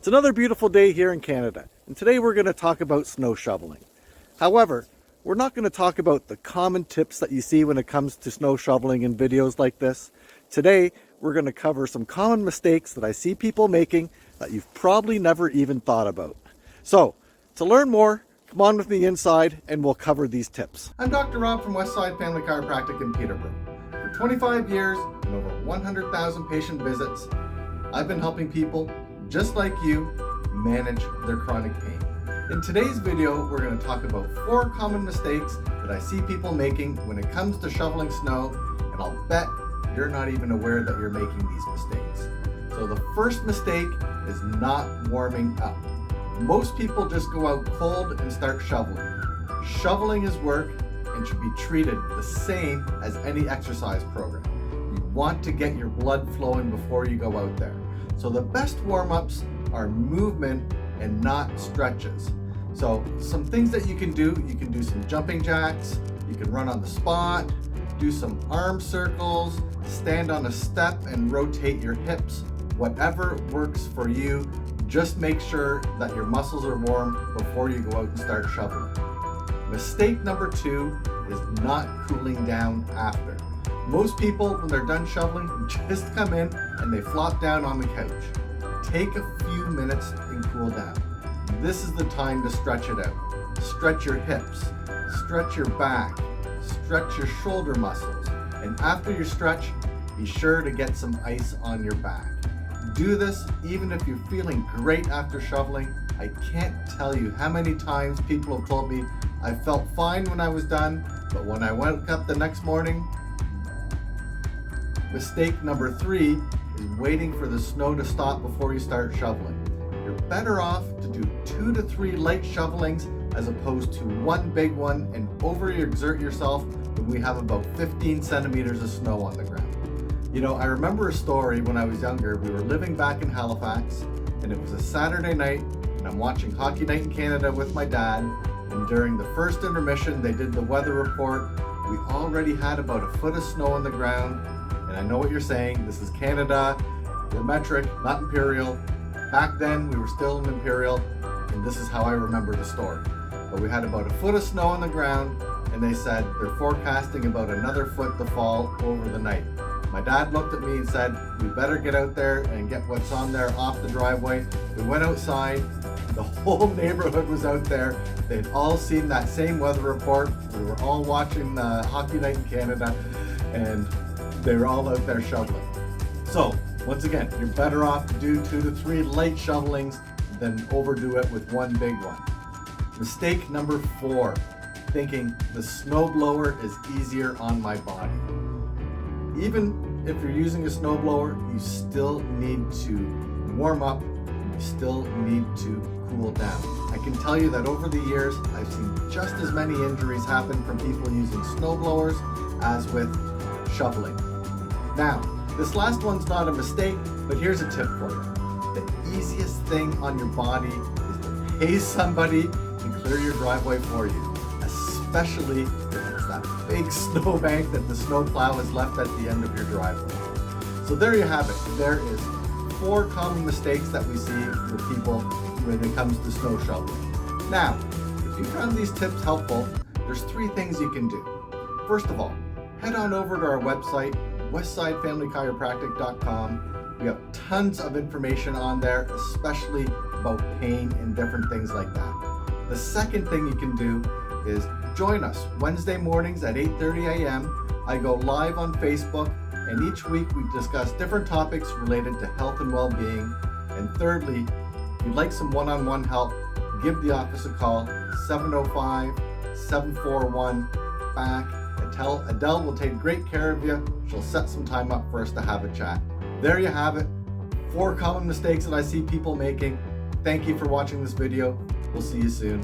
It's another beautiful day here in Canada, and today we're going to talk about snow shoveling. However, we're not going to talk about the common tips that you see when it comes to snow shoveling in videos like this. Today, we're going to cover some common mistakes that I see people making that you've probably never even thought about. So, to learn more, come on with me inside and we'll cover these tips. I'm Dr. Rob from Westside Family Chiropractic in Peterborough. For 25 years and over 100,000 patient visits, I've been helping people just like you manage their chronic pain. In today's video, we're going to talk about 4 common mistakes that I see people making when it comes to shoveling snow, and I'll bet you're not even aware that you're making these mistakes. So the first mistake is not warming up. Most people just go out cold and start shoveling. Shoveling is work and should be treated the same as any exercise program. You want to get your blood flowing before you go out there. So the best warm-ups are movement and not stretches. So some things that you can do some jumping jacks, you can run on the spot, do some arm circles, stand on a step and rotate your hips. Whatever works for you, just make sure that your muscles are warm before you go out and start shoveling. Mistake number 2 is not cooling down after. Most people, when they're done shoveling, just come in and they flop down on the couch. Take a few minutes and cool down. This is the time to stretch it out. Stretch your hips, stretch your back, stretch your shoulder muscles, and after your stretch, be sure to get some ice on your back. Do this even if you're feeling great after shoveling. I can't tell you how many times people have told me I felt fine when I was done, but when I woke up the next morning. Mistake number 3 is waiting for the snow to stop before you start shoveling. You're better off to do 2 to 3 light shovelings as opposed to one big one and overexert yourself when we have about 15 centimeters of snow on the ground. You know, I remember a story when I was younger. We were living back in Halifax and it was a Saturday night and I'm watching Hockey Night in Canada with my dad, and during the first intermission they did the weather report. We already had about a foot of snow on the ground. And I know what you're saying, this is Canada, we're metric, not imperial. Back then we were still in imperial, and this is how I remember the story. But we had about a foot of snow on the ground, and they said they're forecasting about another foot to fall over the night. My dad looked at me and said, we better get out there and get what's on there off the driveway. We went outside, the whole neighborhood was out there. They'd all seen that same weather report. We were all watching Hockey Night in Canada, and they were all out there shoveling. So, once again, you're better off to do 2 to 3 light shovelings than overdo it with one big one. Mistake number 4, thinking the snowblower is easier on my body. Even if you're using a snowblower, you still need to warm up, you still need to cool down. I can tell you that over the years, I've seen just as many injuries happen from people using snowblowers as with shoveling. Now, this last one's not a mistake, but here's a tip for you. The easiest thing on your body is to pay somebody to clear your driveway for you, especially if it's that big snowbank that the snowplow has left at the end of your driveway. So there you have it. There is 4 common mistakes that we see with people when it comes to snow shoveling. Now, if you found these tips helpful, there's 3 things you can do. First of all, head on over to our website, westsidefamilychiropractic.com. We have tons of information on there, especially about pain and different things like that. The second thing you can do is join us Wednesday mornings at 8:30 a.m. I go live on Facebook, and each week we discuss different topics related to health and well-being. And thirdly, if you'd like some one-on-one help, give the office a call, 705-741-BACK. Adele will take great care of you. She'll set some time up for us to have a chat. There you have it. 4 common mistakes that I see people making. Thank you for watching this video. We'll see you soon.